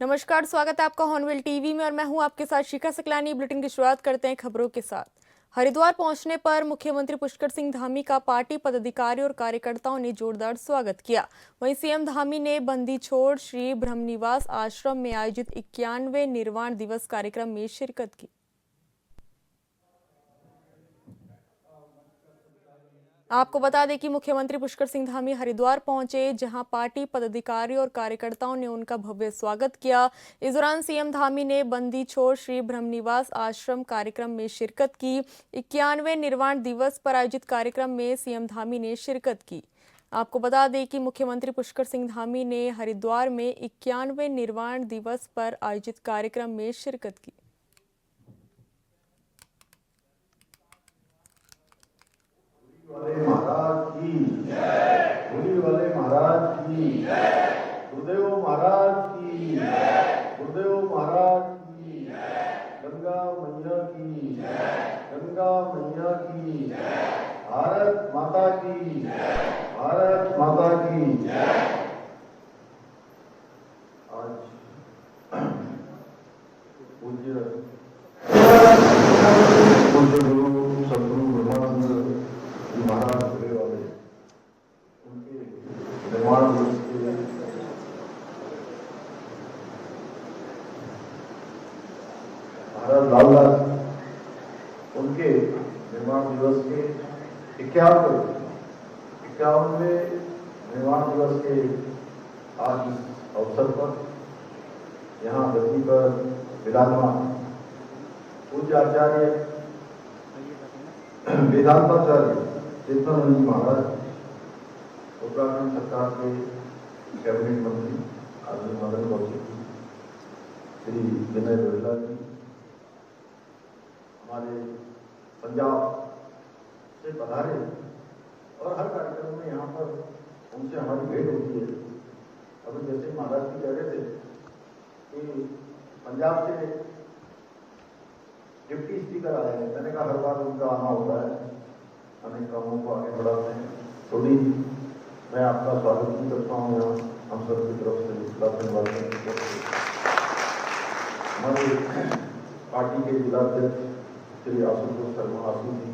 नमस्कार, स्वागत है आपका हॉर्नबिल टीवी में और मैं हूं आपके साथ शिखा सकलानी। बुलेटिन की शुरुआत करते हैं खबरों के साथ। हरिद्वार पहुंचने पर मुख्यमंत्री पुष्कर सिंह धामी का पार्टी पदाधिकारियों और कार्यकर्ताओं ने जोरदार स्वागत किया। वहीं सीएम धामी ने बंदी छोड़ श्री ब्रह्मनिवास आश्रम में आयोजित 91वें निर्वाण दिवस कार्यक्रम में शिरकत की। आपको बता दें कि मुख्यमंत्री पुष्कर सिंह धामी हरिद्वार पहुंचे, जहां पार्टी पदाधिकारियों और कार्यकर्ताओं ने उनका भव्य स्वागत किया। इस दौरान सीएम धामी ने बंदी छोड़ श्री ब्रह्मनिवास आश्रम कार्यक्रम में शिरकत की। 91वें निर्वाण दिवस पर आयोजित कार्यक्रम में सीएम धामी ने शिरकत की। आपको बता दें कि मुख्यमंत्री पुष्कर सिंह धामी ने हरिद्वार में 91वें निर्वाण दिवस पर आयोजित कार्यक्रम में शिरकत की। महाराज की जय, होली वाले महाराज की जय, गुरुदेव महाराज की जय, गुरुदेव महाराज की जय, गंगा मैया की जय, गंगा मैया की जय, भारत माता की जय, भारत माता की जय। आज पूज्य गुरु सतगुरु ब्रह्मानंद महाराज हुए वाले उनके निर्माण दिवस के महाराज लालदास उनके निर्माण दिवस के 51वें निर्माण दिवस के आज इस अवसर पर यहाँ धरती पर विराजमान पूज्य आचार्य वेदांताचार्य चित्तानंद जी महाराज, उत्तराखंड सरकार के कैबिनेट मंत्री आदरणीय मदन कौशिक जी, श्री विनय रोहिला जी, हमारे पंजाब से पधारे और हर कार्यक्रम में यहाँ पर उनसे हमारी भेंट होती है। अभी जैसे महाराज जी कह रहे थे कि पंजाब से डिप्टी स्पीकर आए हैं, मैंने कहा हर बार उनका आना होता है, अनेक कामों को आगे बढ़ाते हैं। थोड़ी मैं आपका स्वागत भी करता हूँ यहाँ हम सब की तरफ से धन्यवाद। हमारे पार्टी के जिलाध्यक्ष श्री आशुतोष शर्मा आशु जी,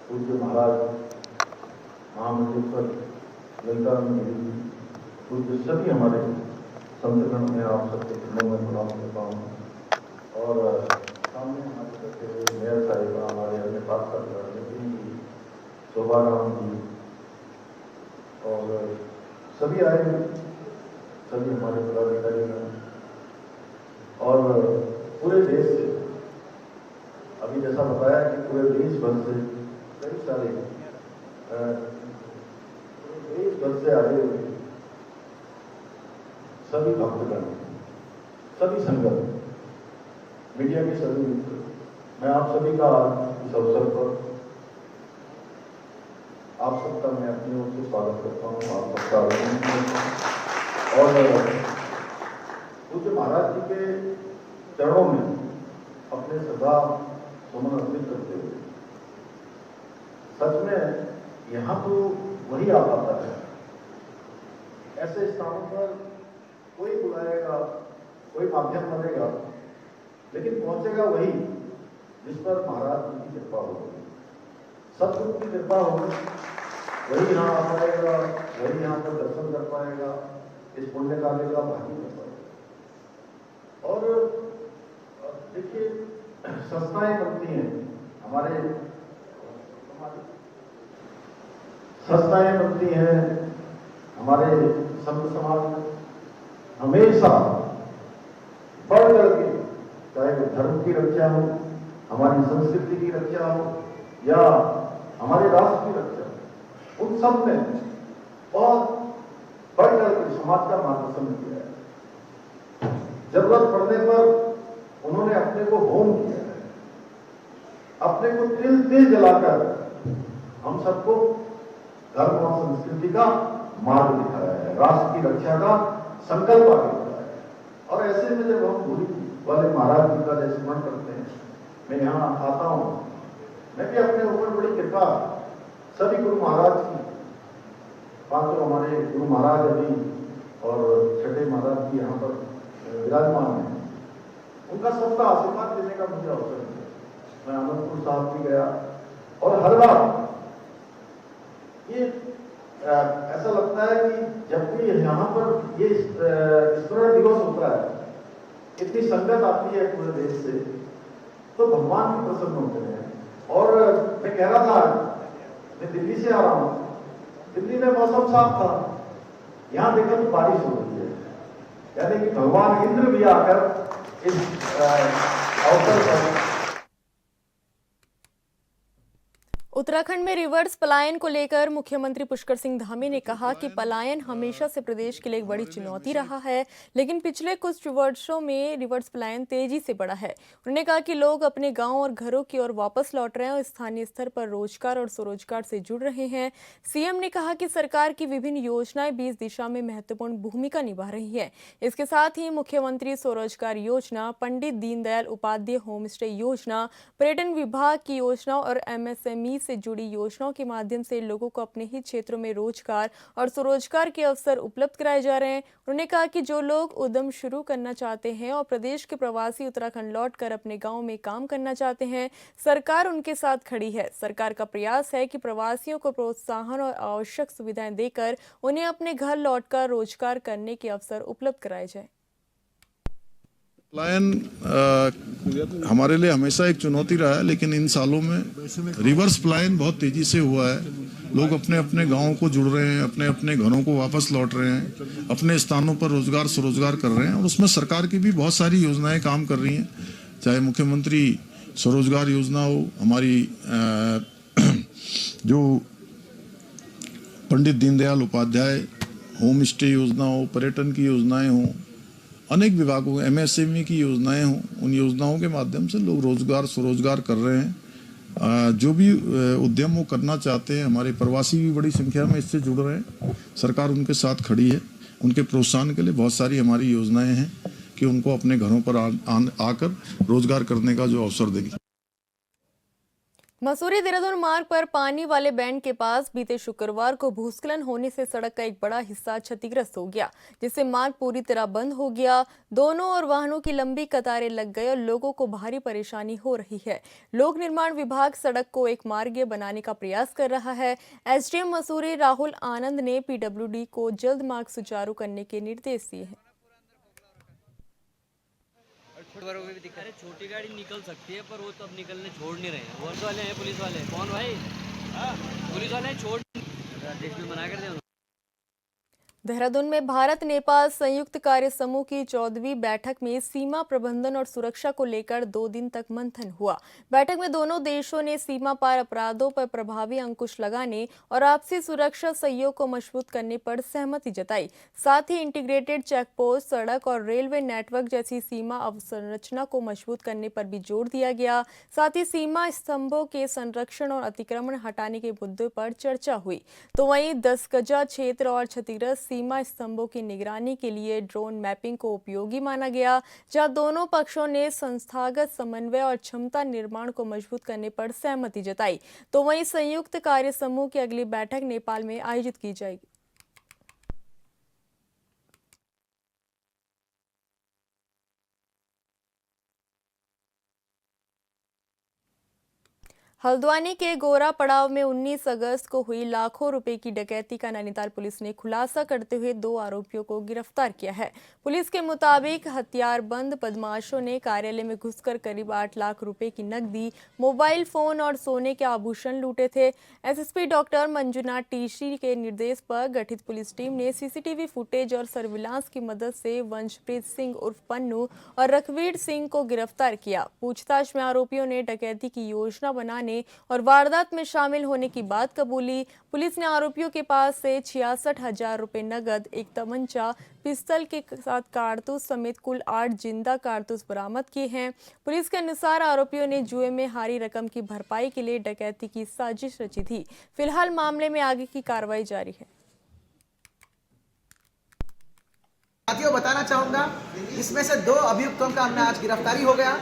पूज्य महाराज महामंडलेश्वर ललितानंद जी, पूज्य सभी हमारे संतगण में आप सबके चरणों में प्रणाम करता हूँ। और सामने हमारे करते हुए मेयर साहिबा, हमारे अन्य पार्षद नितिन जी, शोभाराम जी और सभी आए, सभी हमारे पदाधिकारी और पूरे देश से, अभी जैसा बताया कि पूरे देश भर से कई सारे देश भर से आए हुए सभी भक्तगण, सभी संगत, मीडिया के सभी मित्र, मैं आप सभी का इस अवसर पर आप सबका मैं अपनी ओर से स्वागत करता हूँ। आप सबका और पूज्य महाराज जी के चरणों में अपने सदा सुमन अर्पित करते हुए, सच में यहाँ तो वही आ पाता है, ऐसे स्थानों पर कोई बुलाएगा, कोई माध्यम बनेगा, लेकिन पहुंचेगा वही जिस पर महाराज जी की कृपा होगी, सतगुरु की कृपा होगी, वही यहाँ आ पाएगा, वही यहाँ पर दर्शन कर पाएगा, इस पुण्य कार्य का भागी कर पाएगा। और देखिए संस्थाएं बनती हैं, हमारे संस्थाएं बनती हैं, हमारे संत समाज हमेशा बढ़ करके, चाहे वो धर्म की रक्षा हो, हमारी संस्कृति की रक्षा हो या हमारे राष्ट्र की रक्षा हो, उन सब में बहुत बढ़कर के समाज का मार्गदर्शन किया है। जरूरत पड़ने पर उन्होंने अपने को होम किया है, अपने को तिल तिल जलाकर हम सबको धर्म और संस्कृति का मार्ग दिखाया है, राष्ट्र की रक्षा का संकल्प आगे बढ़ाया है। और ऐसे में जब हम होली वाले महाराज जी का स्मरण करते हैं, मैं यहाँ आता हूँ, मैं भी अपने ऊपर बड़ी कृपा सभी गुरु महाराज की, पांचों हमारे गुरु महाराज अभी और छठे महाराज जी यहाँ पर विराजमान है, उनका सबका आशीर्वाद लेने का मुझे अवसर मिला। मैं आनंदपुर साहब भी गया और हर बार ये ऐसा लगता है कि जब भी यहाँ पर ये स्मरण दिवस होता है, इतनी संगत आती है पूरे देश से, तो भगवान भी प्रसन्न होते हैं। और मैं कह रहा था, मैं दिल्ली से आ रहा हूँ, दिल्ली में मौसम साफ था, यहाँ देखा तो बारिश हो रही है, यानी कि भगवान इंद्र भी आकर इस अवसर पर। उत्तराखंड में रिवर्स पलायन को लेकर मुख्यमंत्री पुष्कर सिंह धामी ने कहा कि पलायन हमेशा से प्रदेश के लिए एक बड़ी चुनौती रहा है, लेकिन पिछले कुछ वर्षों में रिवर्स पलायन तेजी से बढ़ा है। उन्होंने कहा कि लोग अपने गांव और घरों की ओर वापस लौट रहे हैं और स्थानीय स्तर पर रोजगार और स्वरोजगार से जुड़ रहे हैं। सीएम ने कहा कि सरकार की विभिन्न योजनाएं भी इस दिशा में महत्वपूर्ण भूमिका निभा रही है। इसके साथ ही मुख्यमंत्री स्वरोजगार योजना, पंडित दीनदयाल उपाध्याय होम स्टे योजना, पर्यटन विभाग की योजना और MSME से जुड़ी योजनाओं के माध्यम से लोगों को अपने ही क्षेत्रों में रोजगार और स्वरोजगार के अवसर उपलब्ध कराए जा रहे हैं। उन्होंने कहा कि जो लोग उद्यम शुरू करना चाहते हैं और प्रदेश के प्रवासी उत्तराखंड लौटकर अपने गांव में काम करना चाहते हैं, सरकार उनके साथ खड़ी है। सरकार का प्रयास है कि प्रवासियों को प्रोत्साहन और आवश्यक सुविधाएं देकर उन्हें अपने घर लौटकर रोजगार करने के अवसर उपलब्ध कराए जाए। पलायन हमारे लिए हमेशा एक चुनौती रहा है, लेकिन इन सालों में रिवर्स पलायन बहुत तेजी से हुआ है। लोग अपने अपने गांवों को जुड़ रहे हैं, अपने अपने घरों को वापस लौट रहे हैं, अपने स्थानों पर रोजगार स्वरोजगार कर रहे हैं और उसमें सरकार की भी बहुत सारी योजनाएं काम कर रही हैं। चाहे मुख्यमंत्री स्वरोजगार योजना हो, हमारी जो पंडित दीनदयाल उपाध्याय होम स्टे योजना हो, पर्यटन की योजनाएं हों, अनेक विभागों MSME की योजनाएं हों, उन योजनाओं के माध्यम से लोग रोजगार स्वरोजगार कर रहे हैं। जो भी उद्यम वो करना चाहते हैं, हमारे प्रवासी भी बड़ी संख्या में इससे जुड़ रहे हैं। सरकार उनके साथ खड़ी है। उनके प्रोत्साहन के लिए बहुत सारी हमारी योजनाएं हैं कि उनको अपने घरों पर आकर रोजगार करने का जो अवसर देगी। मसूरी देहरादून मार्ग पर पानी वाले बैंड के पास बीते शुक्रवार को भूस्खलन होने से सड़क का एक बड़ा हिस्सा क्षतिग्रस्त हो गया, जिससे मार्ग पूरी तरह बंद हो गया। दोनों ओर वाहनों की लंबी कतारें लग गई और लोगों को भारी परेशानी हो रही है। लोक निर्माण विभाग सड़क को एक मार्गीय बनाने का प्रयास कर रहा है। SDM मसूरी राहुल आनंद ने PWD को जल्द मार्ग सुचारू करने के निर्देश दिए हैं। अरे छोटी गाड़ी निकल सकती है, पर वो तो अब निकलने छोड़ नहीं रहे हैं। पुलिस वाले हैं, पुलिस वाले कौन भाई? पुलिस वाले छोड़ देश में मना कर दे। देहरादून में भारत नेपाल संयुक्त कार्य समूह की 14वीं बैठक में सीमा प्रबंधन और सुरक्षा को लेकर 2 दिन तक मंथन हुआ। बैठक में दोनों देशों ने सीमा पार अपराधों पर प्रभावी अंकुश लगाने और आपसी सुरक्षा सहयोग को मजबूत करने पर सहमति जताई। साथ ही इंटीग्रेटेड चेकपोस्ट, सड़क और रेलवे नेटवर्क जैसी सीमा अवसंरचना को मजबूत करने पर भी जोर दिया गया। साथ ही सीमा स्तंभों के संरक्षण और अतिक्रमण हटाने के मुद्दे पर चर्चा हुई। तो वहीं 10 गजा क्षेत्र और क्षतिग्रस्त सीमा स्तंभों की निगरानी के लिए ड्रोन मैपिंग को उपयोगी माना गया, जहां दोनों पक्षों ने संस्थागत समन्वय और क्षमता निर्माण को मजबूत करने पर सहमति जताई। तो वहीं संयुक्त कार्य समूह की अगली बैठक नेपाल में आयोजित की जाएगी। हल्द्वानी के गोरा पड़ाव में 19 अगस्त को हुई लाखों रुपए की डकैती का नैनीताल पुलिस ने खुलासा करते हुए 2 आरोपियों को गिरफ्तार किया है। पुलिस के मुताबिक हथियारबंद बदमाशों ने कार्यालय में घुसकर करीब 8 लाख रुपए की नकदी, मोबाइल फोन और सोने के आभूषण लूटे थे। SSP डॉक्टर मंजुनाथ टीसी के निर्देश पर गठित पुलिस टीम ने CCTV फुटेज और सर्विलांस की मदद से वंशप्रीत सिंह उर्फ पन्नू और रघुवीर सिंह को गिरफ्तार किया। पूछताछ में आरोपियों ने डकैती की योजना बनाने और वारदात में शामिल होने की बात कबूली। पुलिस ने आरोपियों के पास से 66,000 रुपए नगद, एक तमंचा, पिस्तल के साथ कारतूस समेत कुल 8 जिंदा कारतूस बरामद किए हैं। पुलिस के अनुसार आरोपियों ने जुए में हारी रकम की भरपाई के लिए डकैती की साजिश रची थी। फिलहाल मामले में आगे की कार्रवाई जारी है। साथियों, बताना चाहूंगा, इसमें से 2 अभियुक्तों का हमने आज गिरफ्तारी हो गया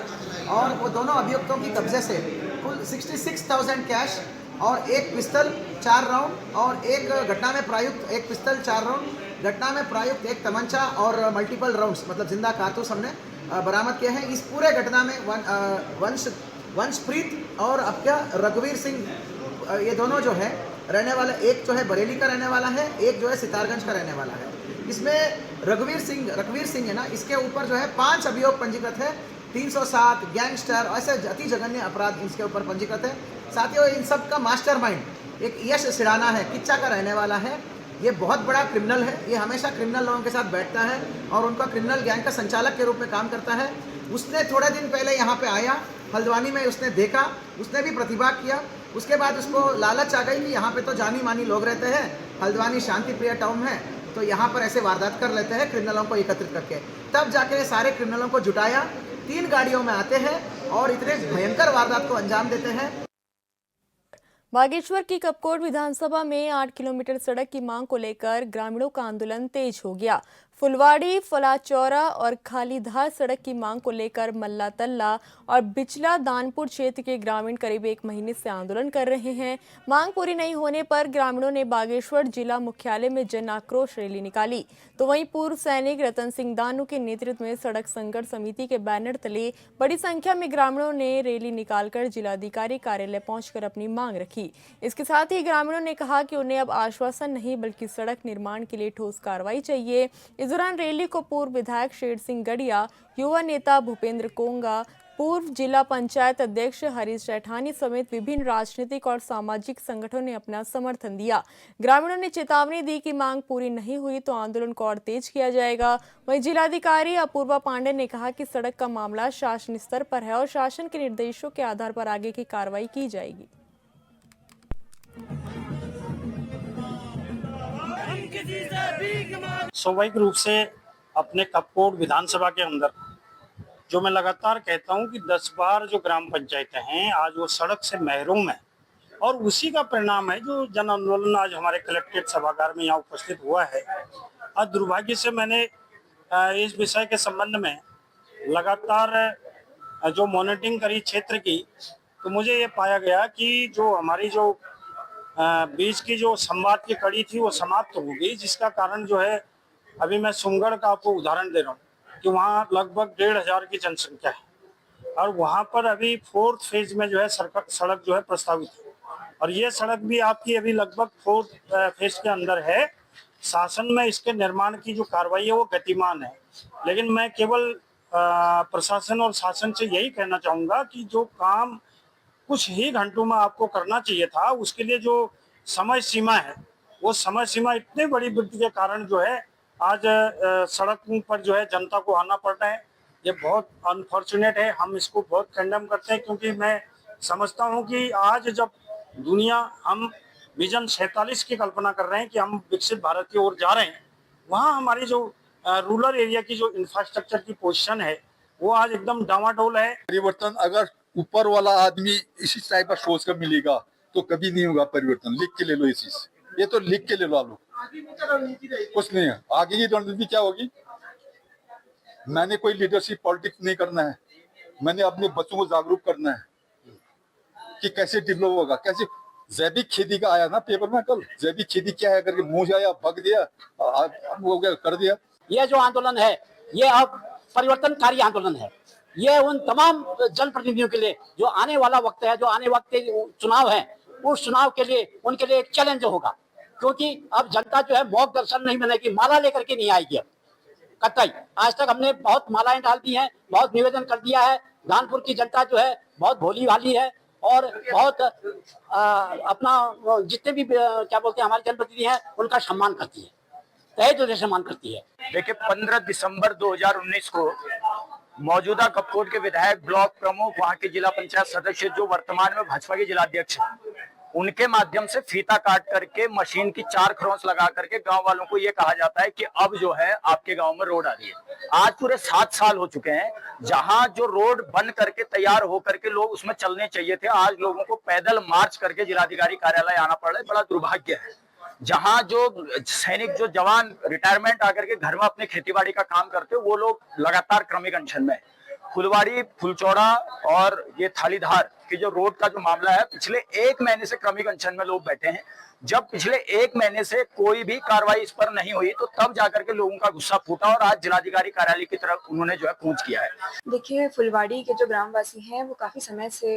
और वो दोनों अभियुक्तों की कब्जे से कुल 66,000 कैश और 1 पिस्तल 4 राउंड और एक घटना में प्रयुक्त 1 पिस्तल 4 राउंड घटना में प्रयुक्त एक तमंचा और मल्टीपल राउंड्स मतलब जिंदा कारतूस हमने बरामद किए हैं। इस पूरे घटना में वंशप्रीत और आपका रघुवीर सिंह ये दोनों जो है रहने वाला, एक जो है बरेली का रहने वाला है, एक जो है सितारगंज का रहने वाला है। इसमें रघुवीर सिंह है ना, इसके ऊपर जो है 5 अभियोग पंजीकृत है। 307 गैंगस्टर ऐसे अति जघन्य अपराध इसके ऊपर पंजीकृत है। साथियों, इन सब का मास्टरमाइंड एक यश सिराना है, किच्चा का रहने वाला है। ये बहुत बड़ा क्रिमिनल है, ये हमेशा क्रिमिनल लोगों के साथ बैठता है और उनका क्रिमिनल गैंग का संचालक के रूप में काम करता है। उसने थोड़े दिन पहले यहाँ पे आया, हल्द्वानी में उसने देखा, उसने भी प्रतिभाग किया। उसके बाद उसको लालच आ गई कि यहाँ पे तो जानी मानी लोग रहते हैं, हल्द्वानी शांति प्रिय टाउन है, तो यहाँ पर ऐसे वारदात कर लेते हैं क्रिमिनलों को एकत्रित करके। तब जाके सारे क्रिमिनलों को जुटाया, 3 गाड़ियों में आते हैं और इतने भयंकर वारदात को अंजाम देते हैं। बागेश्वर की कपकोट विधानसभा में 8 किलोमीटर सड़क की मांग को लेकर ग्रामीणों का आंदोलन तेज हो गया। फुलवाड़ी, फलाचौरा और खालीधार सड़क की मांग को लेकर मल्ला तल्ला और बिचला दानपुर क्षेत्र के ग्रामीण करीब 1 महीने से आंदोलन कर रहे हैं। मांग पूरी नहीं होने पर ग्रामीणों ने बागेश्वर जिला मुख्यालय में जन आक्रोश रैली निकाली। तो वहीं पूर्व सैनिक रतन सिंह दानू के नेतृत्व में सड़क संघर्ष समिति के बैनर तले बड़ी संख्या में ग्रामीणों ने रैली निकालकर जिलाधिकारी कार्यालय पहुंचकर अपनी मांग रखी। इसके साथ ही ग्रामीणों ने कहा कि उन्हें अब आश्वासन नहीं बल्कि सड़क निर्माण के लिए ठोस कार्रवाई चाहिए। इस दौरान रैली को पूर्व विधायक शेर सिंह गढ़िया, युवा नेता भूपेंद्र कोंगा, पूर्व जिला पंचायत अध्यक्ष हरीश सेठानी समेत विभिन्न राजनीतिक और सामाजिक संगठनों ने अपना समर्थन दिया। ग्रामीणों ने चेतावनी दी कि मांग पूरी नहीं हुई तो आंदोलन को और तेज किया जाएगा। वहीं जिलाधिकारी अपूर्वा पांडे ने कहा कि सड़क का मामला शासन स्तर पर है और शासन के निर्देशों के आधार पर आगे की कार्रवाई की जाएगी। स्वाभाविक रूप से अपने कपकोट विधानसभा के अंदर जो मैं लगातार कहता हूं कि 10 बार जो ग्राम पंचायतें हैं आज वो सड़क से महरूम है और उसी का परिणाम है जो जन आंदोलन आज हमारे कलेक्ट्रेट सभागार में यहाँ उपस्थित हुआ है। आज दुर्भाग्य से मैंने इस विषय के संबंध में लगातार जो मॉनिटरिंग करी क्षेत्र की, तो मुझे ये पाया गया कि जो हमारी जो बीच की जो संवाद की कड़ी थी वो समाप्त हो गई, जिसका कारण जो है अभी मैं सुमगढ़ का आपको उदाहरण दे रहा हूँ कि वहाँ लगभग 1500 की जनसंख्या है और वहाँ पर अभी 4th फेज में जो है सड़क जो है प्रस्तावित है और ये सड़क भी आपकी अभी लगभग 4th फेज के अंदर है। शासन में इसके निर्माण की जो कार्रवाई है वो गतिमान है, लेकिन मैं केवल प्रशासन और शासन से यही कहना चाहूँगा कि जो काम कुछ ही घंटों में आपको करना चाहिए था, उसके लिए जो समय सीमा है वो समय सीमा इतनी बड़ी वृद्धि के कारण जो है आज सड़कों पर जो है जनता को आना पड़ रहा है। ये बहुत अनफॉर्चुनेट है, हम इसको बहुत कंडेम करते हैं क्योंकि मैं समझता हूँ कि आज जब दुनिया हम विजन 47 की कल्पना कर रहे हैं कि हम विकसित भारत की ओर जा रहे हैं, वहाँ हमारी जो रूरल एरिया की जो इंफ्रास्ट्रक्चर की पोजीशन है वो आज एकदम डामाडोल है। परिवर्तन अगर ऊपर वाला आदमी इसी टाइप का सोच कर मिलेगा तो कभी नहीं होगा परिवर्तन। लिख के ले लो, इसी से ये तो लिख के ले लो। कुछ नहीं है, आगे की रणनीति क्या होगी? मैंने कोई लीडरशिप पॉलिटिक्स नहीं करना है, मैंने अपने बच्चों को जागरूक करना है कि कैसे डेवलप होगा। कैसे जैविक खेती का आया ना पेपर में कल, जैविक खेती क्या है करके मुंह जाया भग दिया, हो गया कर दिया। यह जो आंदोलन है ये अब परिवर्तनकारी आंदोलन है। ये उन तमाम जनप्रतिनिधियों के लिए जो आने वाला वक्त है, जो आने वक्त के चुनाव है, उस चुनाव के लिए उनके लिए एक चैलेंज होगा, क्योंकि अब जनता जो है मॉक दर्शन नहीं बनेगी, माला लेकर के नहीं आएगी। अब कतई आज तक हमने बहुत मालाएं डाल दी हैं, बहुत निवेदन कर दिया है। दानपुर की जनता जो है बहुत भोली भाली है और बहुत अपना जितने भी क्या बोलते हैं हमारे जनप्रतिनिधि हैं उनका सम्मान करती है, तहे दिल से सम्मान करती है। देखिए 15 दिसंबर 2019 को मौजूदा कपकोट के विधायक, ब्लॉक प्रमुख, वहां के जिला पंचायत सदस्य जो वर्तमान में भाजपा के जिलाध्यक्ष हैं, उनके माध्यम से फीता काट करके मशीन की 4 खरोंच लगा करके गांव वालों को ये कहा जाता है कि अब जो है आपके गांव में रोड आ रही है। आज पूरे 7 साल हो चुके हैं जहां जो रोड बन करके तैयार होकर के लोग उसमें चलने चाहिए थे, आज लोगों को पैदल मार्च करके जिलाधिकारी कार्यालय आना पड़ रहा है। बड़ा दुर्भाग्य है। जहां जो सैनिक, जो जवान रिटायरमेंट आकर के घर में अपने खेतीबाड़ी का काम करते वो लोग लगातार क्रमिक अनशन में। फुलवाड़ी, फुलचौड़ा और ये थालीधार कि जो रोड का जो मामला है, पिछले 1 महीने से क्रमिक अनशन में लोग बैठे हैं। जब पिछले 1 महीने से कोई भी कार्रवाई इस पर नहीं हुई, तो तब जाकर के लोगों का गुस्सा फूटा और आज जिलाधिकारी कार्यालय की तरफ उन्होंने जो है कूच किया है। देखिए, फुलवाड़ी के जो ग्रामवासी हैं वो काफ़ी समय से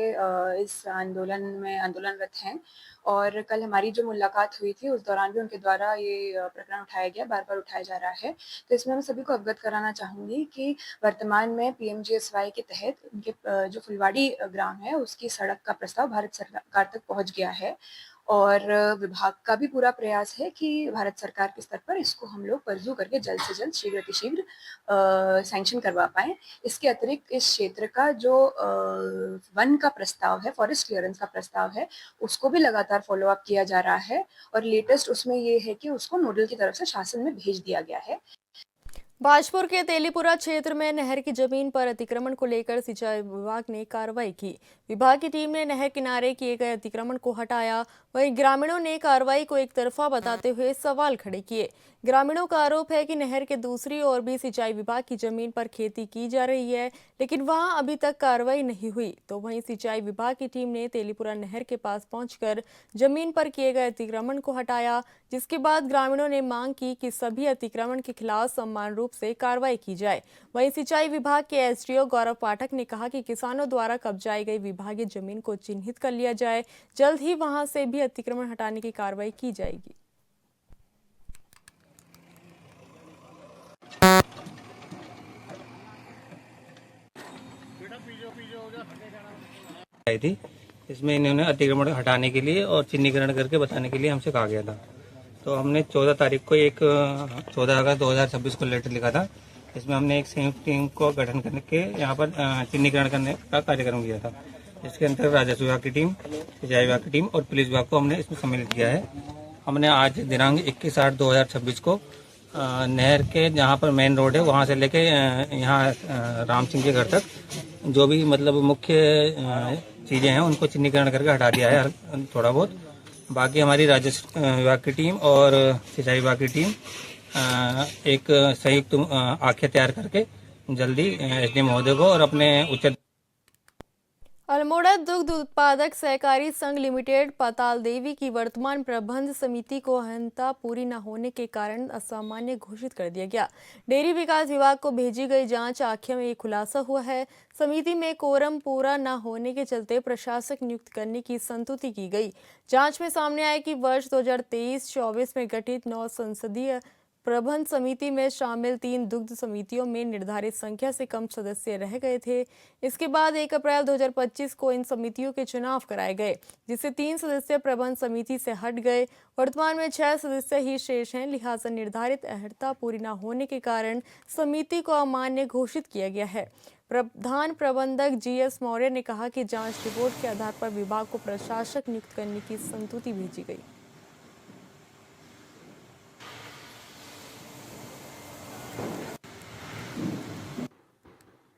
इस आंदोलन में आंदोलनरत हैं और कल हमारी जो मुलाकात हुई थी उस दौरान भी उनके द्वारा ये प्रकरण उठाया गया, बार-बार उठाया जा रहा है। तो इसमें मैं सभी को अवगत कराना चाहूँगी कि वर्तमान में पीएमजीएसवाई के तहत उनके जो फुलवाड़ी ग्राम है उसकी सड़क का प्रस्ताव भारत सरकार तक पहुँच गया है और विभाग का भी पूरा प्रयास है कि भारत सरकार के स्तर पर इसको हम लोग परजू करके जल्द से जल्द शीघ्र अतिशीघ्र सैंक्शन करवा पाएँ। इसके अतिरिक्त इस क्षेत्र का जो वन का प्रस्ताव है, फॉरेस्ट क्लियरेंस का प्रस्ताव है, उसको भी लगातार फॉलो अप किया जा रहा है और लेटेस्ट उसमें ये है कि उसको नोडल की तरफ से शासन में भेज दिया गया है। भाजपुर के तेलीपुरा क्षेत्र में नहर की जमीन पर अतिक्रमण को लेकर सिंचाई विभाग ने कार्रवाई की। विभाग की टीम ने नहर किनारे किए गए अतिक्रमण को हटाया। वहीं ग्रामीणों ने कार्रवाई को एक तरफा बताते हुए सवाल खड़े किए। ग्रामीणों का आरोप है कि नहर के दूसरी ओर भी सिंचाई विभाग की जमीन पर खेती की जा रही है, लेकिन वहां अभी तक कार्रवाई नहीं हुई। तो वहीं सिंचाई विभाग की टीम ने तेलीपुरा नहर के पास पहुंचकर जमीन पर किए गए अतिक्रमण को हटाया, जिसके बाद ग्रामीणों ने मांग की कि सभी अतिक्रमण के खिलाफ समान रूप से कार्रवाई की जाए। वहीं सिंचाई विभाग के एसडीओ गौरव पाठक ने कहा कि किसानों द्वारा कब्जाई गई विभागीय जमीन को चिन्हित कर लिया जाए, जल्द ही वहां से भी अतिक्रमण हटाने की कार्रवाई की जाएगी। थी इसमें इन्होंने अतिक्रमण हटाने के लिए और चिन्हीकरण करके बताने के लिए हमसे कहा गया था। तो हमने 14 तारीख को 14 अगस्त 2026 को लेटर लिखा था। इसमें हमने एक संयुक्त टीम को गठन करके यहाँ पर चिन्हीकरण करने का कार्यक्रम किया था। इसके अंतर्गत राजस्व विभाग की टीम, सिंचाई विभाग की टीम और पुलिस विभाग को हमने इसमें सम्मिलित किया है। हमने आज दिनांक 21/8/2026 को नहर के जहाँ पर मेन रोड है वहाँ से लेके यहाँ राम सिंह के घर तक जो भी मतलब मुख्य चीजें हैं उनको चिन्हीकरण करके हटा दिया है थोड़ा बहुत। बाकी हमारी राजस्व विभाग की टीम और सिंचाई विभाग की टीम एक संयुक्त आख्या तैयार करके जल्दी एसडीएम महोदय को और अपने उच्च अल्मोड़ा दुग्ध उत्पादक सहकारी संघ लिमिटेड पाताल देवी की वर्तमान प्रबंध समिति को अहंता पूरी न होने के कारण असामान्य घोषित कर दिया गया। डेयरी विकास विभाग को भेजी गई जांच आख्या में ये खुलासा हुआ है। समिति में कोरम पूरा न होने के चलते प्रशासक नियुक्त करने की संस्तुति की गई। जांच में सामने आया कि वर्ष 2023-24 में गठित 9 संसदीय प्रबंध समिति में शामिल 3 दुग्ध समितियों में निर्धारित संख्या से कम सदस्य रह गए थे। इसके बाद 1 अप्रैल 2025 को इन समितियों के चुनाव कराए गए, जिससे 3 सदस्य प्रबंध समिति से हट गए। वर्तमान में 6 सदस्य ही शेष हैं। लिहाजा निर्धारित अर्हता पूरी न होने के कारण समिति को अमान्य घोषित किया गया है। प्रधान प्रबंधक जीएस मौर्य ने कहा कि जांच रिपोर्ट के आधार पर विभाग को प्रशासक नियुक्त करने की संस्तुति भेजी गई।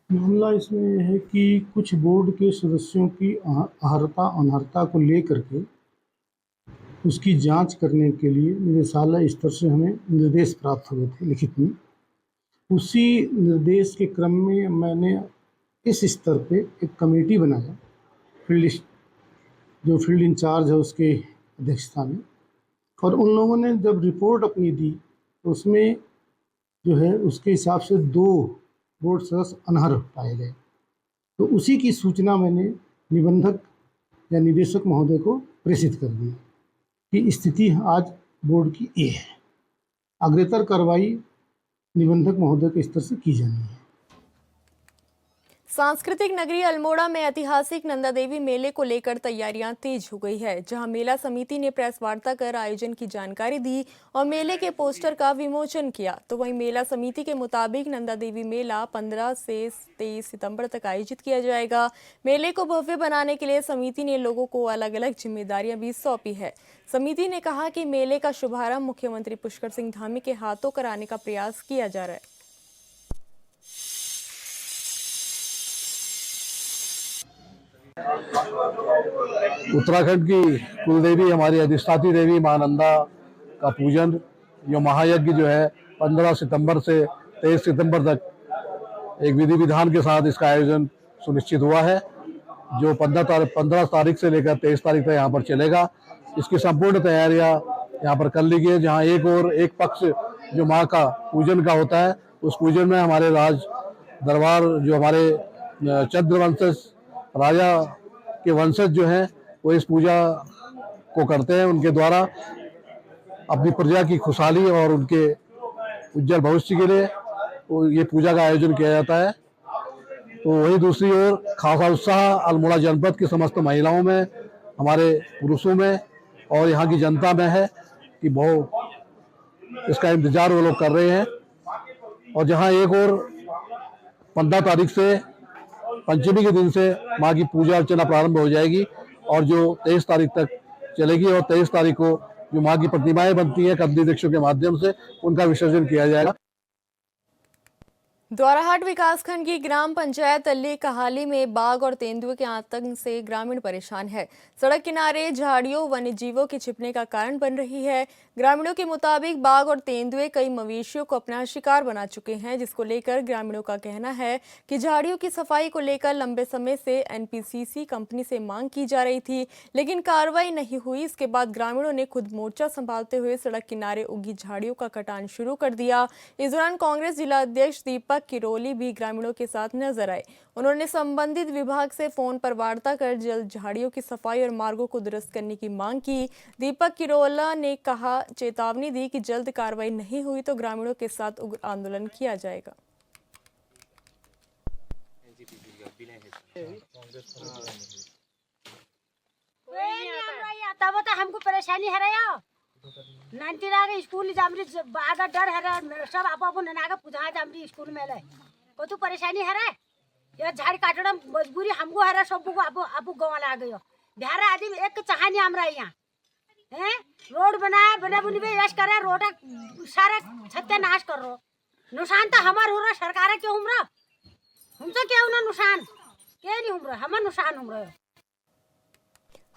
मामला इसमें यह है कि कुछ बोर्ड के सदस्यों की अहर्ता अनहर्ता को लेकर के उसकी जांच करने के लिए निदेशालय स्तर से हमें निर्देश प्राप्त हुए थे लिखित में। उसी निर्देश के क्रम में मैंने इस स्तर पे एक कमेटी बनाया, फील्ड इंचार्ज है उसके अध्यक्षता में, और उन लोगों ने जब रिपोर्ट अपनी दी तो उसमें जो है उसके हिसाब से 2 बोर्ड सदस्य अनर्ह पाए गए। तो उसी की सूचना मैंने निबंधक या निदेशक महोदय को प्रेषित कर दी कि स्थिति आज बोर्ड की ये है। अग्रेतर कार्रवाई निबंधक महोदय के स्तर से की जानी है। सांस्कृतिक नगरी अल्मोड़ा में ऐतिहासिक नंदा देवी मेले को लेकर तैयारियां तेज हो गई है, जहां मेला समिति ने प्रेस वार्ता कर आयोजन की जानकारी दी और मेले के पोस्टर का विमोचन किया। तो वहीं मेला समिति के मुताबिक नंदा देवी मेला 15 से 23 सितंबर तक आयोजित किया जाएगा। मेले को भव्य बनाने के लिए समिति ने लोगों को अलग अलग जिम्मेदारियां भी सौंपी है। समिति ने कहा कि मेले का शुभारंभ मुख्यमंत्री पुष्कर सिंह धामी के हाथों कराने का प्रयास किया जा रहा है। उत्तराखंड की कुलदेवी हमारी अधिष्ठात्री देवी मां नंदा का पूजन, जो महायज्ञ जो है 15 सितंबर से 23 सितंबर तक एक विधि विधान के साथ इसका आयोजन सुनिश्चित हुआ है। जो 15 तारीख से लेकर 23 तारीख तक यहाँ पर चलेगा। इसकी संपूर्ण तैयारियां यहाँ पर कर ली गई है। जहाँ एक पक्ष जो माँ का पूजन का होता है, उस पूजन में हमारे राज दरबार जो हमारे चंद्रवंशज राजा के वंशज जो हैं वो इस पूजा को करते हैं। उनके द्वारा अपनी प्रजा की खुशहाली और उनके उज्जवल भविष्य के लिए ये पूजा का आयोजन किया जाता है। तो वही दूसरी ओर खासा उत्साह अल्मोड़ा जनपद की समस्त महिलाओं में, हमारे पुरुषों में और यहाँ की जनता में है कि बहुत इसका इंतजार वो लोग कर रहे हैं। और जहाँ एक और 15 तारीख से पंचमी के दिन से माँ की पूजा अर्चना प्रारंभ हो जाएगी और जो 23 तारीख तक चलेगी और 23 तारीख को जो माँ की प्रतिमाएं बनती हैं कंदी वृक्षों के माध्यम से उनका विसर्जन किया जाएगा। द्वाराहाट विकासखंड की ग्राम पंचायत अल्ली कहाली में बाघ और तेंदुए के आतंक से ग्रामीण परेशान है। सड़क किनारे झाड़ियों वन्य जीवों के छिपने का कारण बन रही है। ग्रामीणों के मुताबिक बाघ और तेंदुए कई मवेशियों को अपना शिकार बना चुके हैं, जिसको लेकर ग्रामीणों का कहना है कि झाड़ियों की सफाई को लेकर लंबे समय से एनपीसीसी कंपनी से मांग की जा रही थी, लेकिन कार्रवाई नहीं हुई। इसके बाद ग्रामीणों ने खुद मोर्चा संभालते हुए सड़क किनारे उगी झाड़ियों का कटान शुरू कर दिया। इस दौरान कांग्रेस जिला अध्यक्ष दीपक किरोली भी ग्रामीणों के साथ नजर आए। उन्होंने संबंधित विभाग से फोन पर वार्ता कर जल्द झाड़ियों की सफाई और मार्गों को दुरुस्त करने की मांग की। दीपक किरोला ने चेतावनी दी कि जल्द कार्रवाई नहीं हुई तो ग्रामीणों के साथ उग्र आंदोलन किया जाएगा। हमको परेशानी है रहा 19 आगे स्कूल जामरी आगे डर है सब आप ननागा पुजा जामरी स्कूल में ले को तो परेशानी है रे ये झाड़ काटना मजबूरी हमको है रे सब को आप गाँव ला गयो बिहार आदमी एक चाहनी हमरा यहाँ हैं रोड बनाया बना बुनी में यश करे रोड सारा सत्यानाश कर रो नुकसान तो हमार हो रहा सरकार क्यों हम रहा हमसे क्या होना नुकसान क्या नहीं हम रहा हमारा नुकसान हम रहा।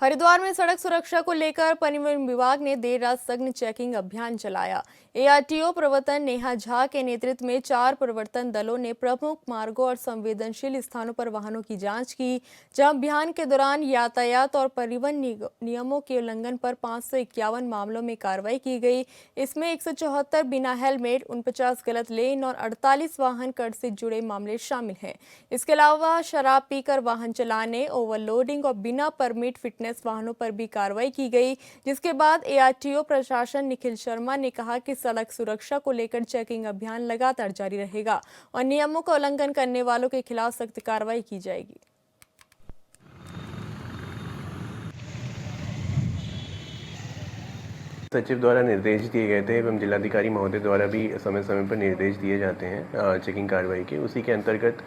हरिद्वार में सड़क सुरक्षा को लेकर परिवहन विभाग ने देर रात सघन चेकिंग अभियान चलाया। एआरटीओ प्रवर्तन नेहा झा के नेतृत्व में 4 प्रवर्तन दलों ने प्रमुख मार्गों और संवेदनशील स्थानों पर वाहनों की जांच की, जहां अभियान के दौरान यातायात और परिवहन नियमों के उल्लंघन पर 551 मामलों में कार्रवाई की गई। इसमें 174 बिना हेलमेट, 49 गलत लेन और 48 वाहन कर से जुड़े मामले शामिल हैं। इसके अलावा शराब पीकर वाहन चलाने, ओवरलोडिंग और बिना परमिट फिटनेस वाहनों पर भी कार्रवाई की गई। जिसके बाद एआरटीओ प्रशासन निखिल शर्मा ने कहा कि सड़क सुरक्षा को लेकर चेकिंग अभियान लगातार जारी रहेगा और नियमों का उल्लंघन करने वालों के खिलाफ सख्त कार्रवाई की जाएगी। सचिव द्वारा निर्देश दिए गए थे एवं जिलाधिकारी महोदय द्वारा भी समय समय पर निर्देश दिए जाते हैं चेकिंग कार्रवाई के। उसी के अंतर्गत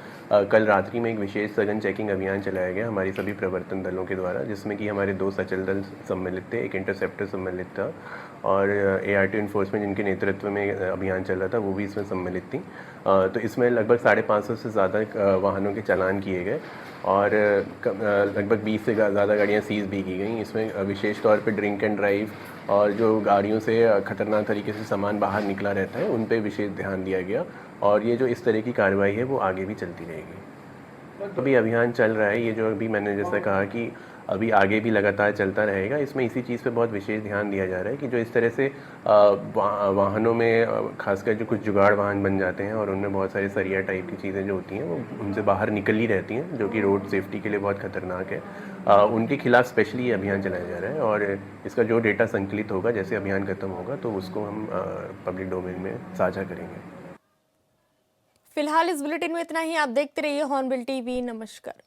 कल रात्रि में एक विशेष सघन चेकिंग अभियान चलाया गया हमारी सभी प्रवर्तन दलों के द्वारा, जिसमें कि हमारे 2 सचल दल सम्मिलित थे, एक इंटरसेप्टर सम्मिलित था और एआरटीओ इन्फोर्समेंट जिनके नेतृत्व में अभियान चल रहा था वो भी इसमें सम्मिलित थी। तो इसमें लगभग 550 से ज़्यादा वाहनों के चालान किए गए और लगभग 20 से ज़्यादा गाड़ियाँ सीज भी की गई। इसमें विशेष तौर पर ड्रिंक एंड ड्राइव और जो गाड़ियों से खतरनाक तरीके से सामान बाहर निकला रहता है उन पे विशेष ध्यान दिया गया और ये जो इस तरह की कार्रवाई है वो आगे भी चलती रहेगी। अभी अभियान चल रहा है, ये जो अभी मैंने जैसा कहा कि अभी आगे भी लगातार चलता रहेगा। इसमें इसी चीज़ पे बहुत विशेष ध्यान दिया जा रहा है कि जो इस तरह से वाहनों में खासकर जो कुछ जुगाड़ वाहन बन जाते हैं और उनमें बहुत सारी सरिया टाइप की चीज़ें जो होती हैं वो उनसे बाहर निकल ही रहती हैं, जो कि रोड सेफ्टी के लिए बहुत खतरनाक है। उनके खिलाफ स्पेशली ये अभियान चलाया जा रहा है और इसका जो डेटा संकलित होगा जैसे अभियान खत्म होगा तो उसको हम पब्लिक डोमेन में साझा करेंगे। फिलहाल इस बुलेटिन में इतना ही। आप देखते रहिए हॉर्नबिल टीवी। नमस्कार।